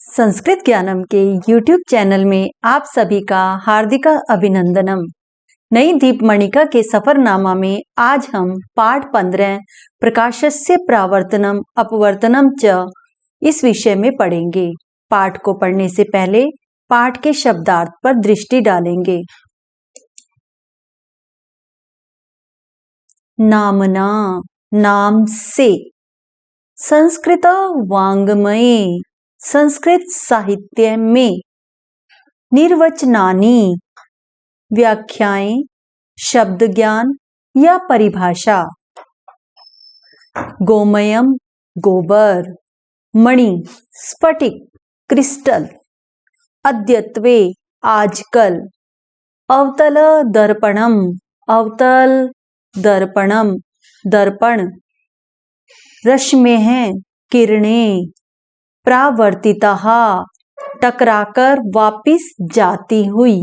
संस्कृत ज्ञानम के YouTube channel में आप सभी का हार्दिक अभिनंदनम। नई दीपमणिका के सफरनामा में आज हम पाठ 15 प्रकाशस्य प्रावर्तनम अपवर्तनम च इस विषय में पढ़ेंगे। पाठ को पढ़ने से पहले पाठ के शब्दार्थ पर दृष्टि डालेंगे। नामना, नाम से। संस्कृत वाङ्मये, संस्कृत साहित्य में। निर्वचनानि, व्याख्याएं, शब्द ज्ञान या परिभाषा। गोमयम, गोबर। मणि, स्फटिक, क्रिस्टल। अद्यत्वे, आजकल। अवतल दर्पणम, अवतल दर्पणम, दर्पण। रश्मेः, किरणें। प्रावर्तितः, टकराकर वापिस जाती हुई।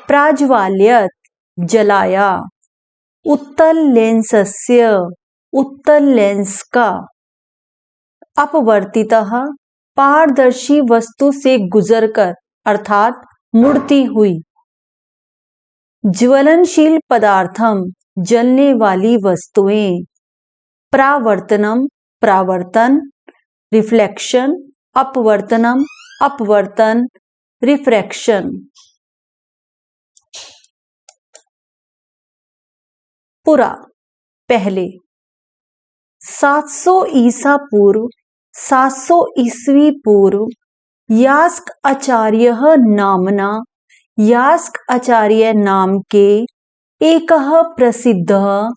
प्राज्वाल्यत, जलाया। उत्तल लेंसस्य, उत्तल लेंस का। अपवर्तितः, पारदर्शी वस्तु से गुजरकर अर्थात मुड़ती हुई। ज्वलनशील पदार्थम, जलने वाली वस्तुएं। प्रावर्तनम, प्रावर्तन। रिफ्लेक्शन, अपवर्तनम, अपवर्तन, रिफ्रैक्शन। पुरा, पहले। 700 ईसा पूर्व, 700 ईस्वी पूर्व। यास्क आचार्यः नामना, यास्क आचार्य नाम के एकः प्रसिद्धः,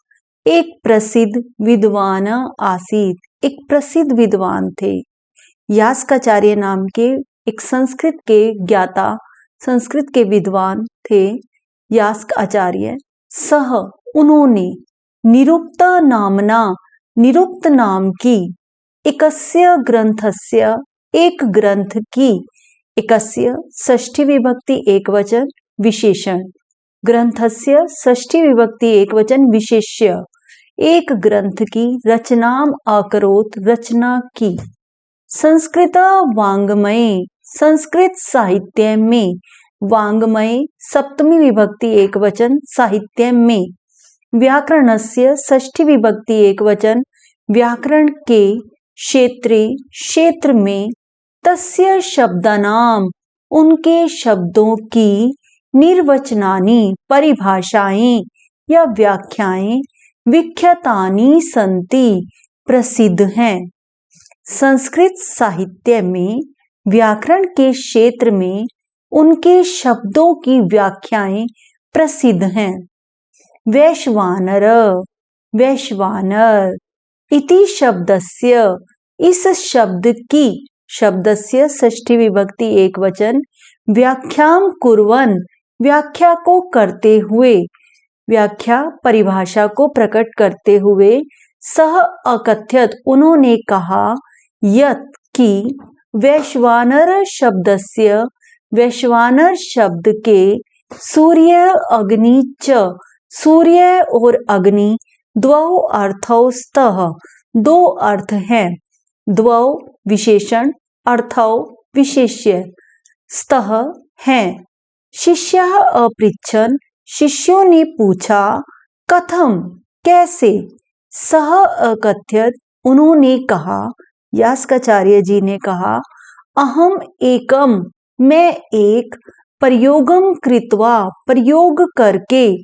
एक प्रसिद्ध विद्वान आसीत्, एक प्रसिद्ध विद्वान थे। यास्काचार्य नाम के एक संस्कृत के ज्ञाता, संस्कृत के विद्वान थे यास्क आचार्य। सह, उन्होंने। निरुक्त नामना, निरुक्त नाम की। एकस्य ग्रंथस्य, एक ग्रंथ की। एकस्य षष्ठी विभक्ति एकवचन विशेषण। ग्रंथस्य षष्ठी विभक्ति एकवचन विशेष्य। एक ग्रंथ की रचनाम अकरोत्, रचना की। संस्कृत वाङ्मये, संस्कृत साहित्य में। वाङ्मये सप्तमी विभक्ति एकवचन, साहित्य में। व्याकरणस्य षष्ठी विभक्ति एकवचन, व्याकरण के। क्षेत्रे, क्षेत्र में। तस्य शब्दानाम, उनके शब्दों की। निर्वचनानि, परिभाषाएं या व्याख्याएं। विख्यातानि सन्ति, प्रसिद्ध हैं। संस्कृत साहित्य में, व्याकरण के क्षेत्र में उनके शब्दों की व्याख्याएं प्रसिद्ध हैं। वैश्वानर, वैश्वानर। इति शब्दस्य, इस शब्द की। शब्दस्य षष्ठी विभक्ति एकवचन। व्याख्याम कुर्वन्, व्याख्या को करते हुए। व्याख्या, परिभाषा को प्रकट करते हुए। सह अकथयत, उन्होंने कहा। यत्, की। वैश्वानर शब्दस्य, वैश्वानर शब्द के। सूर्य अग्नि च, सूर्य और अग्नि। द्वौ अर्थौ स्तः, दो अर्थ हैं। द्वौ विशेषण, अर्थौ विशेष्य। स्तः, हैं। शिष्यः अपृच्छन्, शिष्यों ने पूछा। कथम, कैसे। सह अकथयत, उन्होंने कहा। यास्काचार्य जी ने कहा। अहम एकम, मैं एक। प्रयोगम कृत्वा, प्रयोग करके।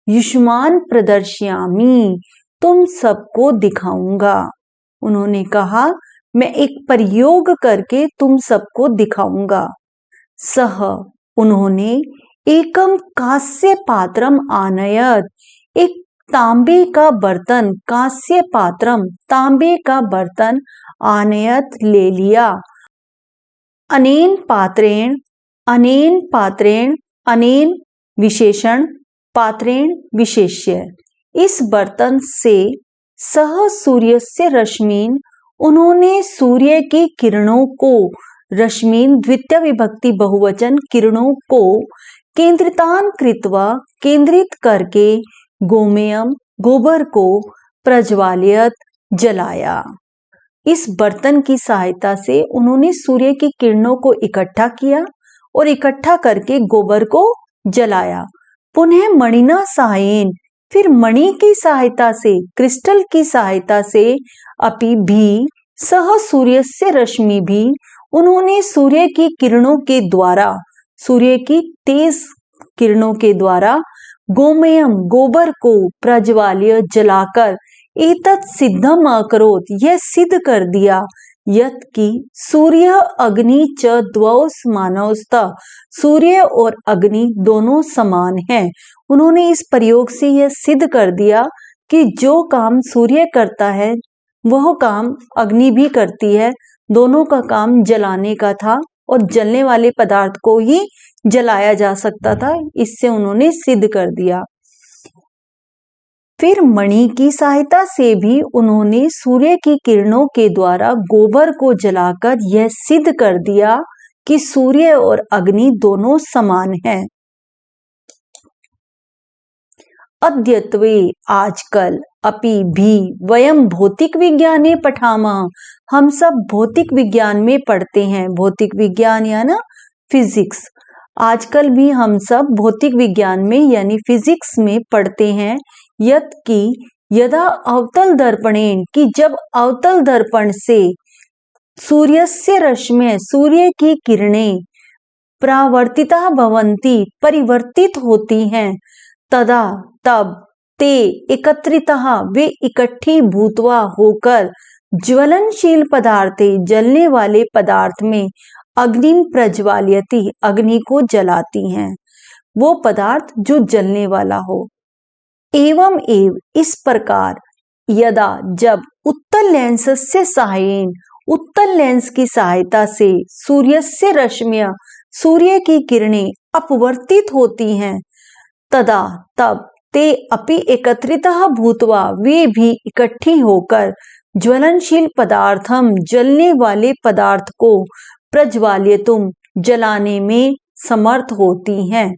युष्मान प्रदर्शयामि, तुम सबको दिखाऊंगा। उन्होंने कहा, मैं एक प्रयोग करके तुम सबको दिखाऊंगा। सह, उन्होंने। एकम कांस्य पात्रम आनयत, एक तांबे का बर्तन। कांस्य पात्रम, तांबे का बर्तन। आनयत, ले लिया। अनेन पात्रेण, अनेन पात्रेण। अनेन विशेषण, पात्रेण विशेष्य। इस बर्तन से। सह सूर्यस्य रश्मीन, उन्होंने सूर्य की किरणों को। रश्मीन द्वितीय विभक्ति बहुवचन, किरणों को। केंद्रितान कृत्वा, केंद्रित करके। गोमेयम, गोबर को। प्रज्वाल्यत, जलाया। इस बर्तन की सहायता से उन्होंने सूर्य की किरणों को इकट्ठा किया और इकट्ठा करके गोबर को जलाया। पुनः मणिना सहायेन, फिर मणि की सहायता से, क्रिस्टल की सहायता से अपि भी सह सूर्यस्य रश्मि भी, उन्होंने सूर्य की किरणों के द्वारा, सूर्य की तेज किरणों के द्वारा गोमयम, गोबर को प्रज्वाल्य, जलाकर एतत् सिद्धम अकरोत्, यह सिद्ध कर दिया, यत् की सूर्य अग्नि च द्वौ समानौस्तः, सूर्य और अग्नि दोनों समान हैं। उन्होंने इस प्रयोग से यह सिद्ध कर दिया कि जो काम सूर्य करता है वह काम अग्नि भी करती है। दोनों का काम जलाने का था और जलने वाले पदार्थ को ही जलाया जा सकता था। इससे उन्होंने सिद्ध कर दिया। फिर मणि की सहायता से भी उन्होंने सूर्य की किरणों के द्वारा गोबर को जलाकर यह सिद्ध कर दिया कि सूर्य और अग्नि दोनों समान हैं। अद्यत्वे, आजकल, अपि भी वयम भौतिक विज्ञाने पठामः, हम सब भौतिक विज्ञान में पढ़ते हैं। भौतिक विज्ञान या ना फिजिक्स। आजकल भी हम सब भौतिक विज्ञान में यानी फिजिक्स में पढ़ते हैं। यत् की यदा अवतल दर्पणेन, कि जब अवतल दर्पण से सूर्यस्य रश्मि, सूर्य की किरणें परावर्तिता भवन्ति, परिवर्तित होती हैं, तदा तब ते एकत्रितः, वे इकट्ठी भूत्वा होकर ज्वलनशील पदार्थे, जलने वाले पदार्थ में अग्निम प्रज्वाल्यति, अग्नि को जलाती हैं। वो पदार्थ जो जलने वाला हो। एवं एव, इस प्रकार, यदा, जब, उत्तल लेंस से सहायेन, उत्तल लेंस की सहायता से सूर्यस्य रश्मियां, सूर्य की किरणें अपवर्तित होती हैं, तदा तब ते अपि एकत्रितः भूत्वा, वे भी इकट्ठी होकर ज्वलनशील पदार्थम, जलने वाले पदार्थ को प्रज्वाल्यतुम, जलाने में समर्थ होती हैं।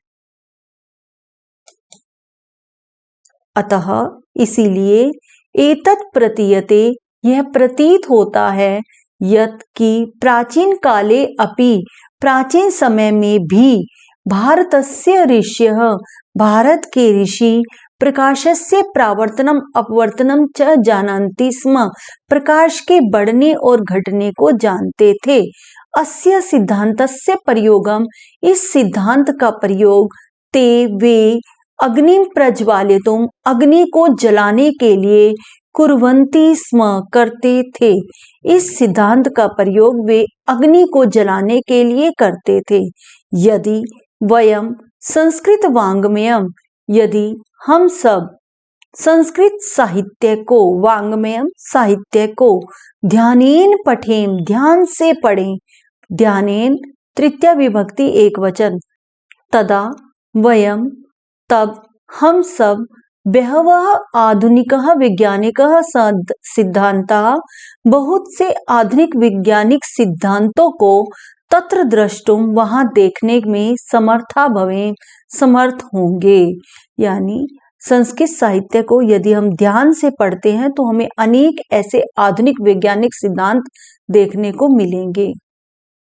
अतः इसीलिए एतत् प्रतीयते, यह प्रतीत होता है, यत् की प्राचीन काले अपि, प्राचीन समय में भी, भारतस्य ऋषयः, भारत के ऋषि, प्रकाशस्य प्रावर्तनम अपवर्तनम च जानन्ति स्म, प्रकाश के बढ़ने और घटने को जानते थे। अस्य सिद्धान्तस्य प्रयोगम, इस सिद्धांत का प्रयोग, ते वे अग्निम प्रज्वाल्यतुम, अग्नि को जलाने के लिए, कुर्वन्ति स्म, करते थे। इस सिद्धांत का प्रयोग वे अग्नि को जलाने के लिए करते थे। यदि वयम संस्कृत वाङ्मयम, यदि हम सब संस्कृत साहित्य को, वाङ्मयम साहित्य को, ध्यानेन पठेम, ध्यान से पढ़ें, ध्यानेन तृतीया विभक्ति एक वचन, तदा वयम, तब हम सब, बहवः आधुनिकः वैज्ञानिकः सिद्धांताः, बहुत से आधुनिक वैज्ञानिक सिद्धांतों को तत्र द्रष्टुम, वहां देखने में समर्था भवेम, समर्थ होंगे। यानी संस्कृत साहित्य को यदि हम ध्यान से पढ़ते हैं तो हमें अनेक ऐसे आधुनिक वैज्ञानिक सिद्धांत देखने को मिलेंगे।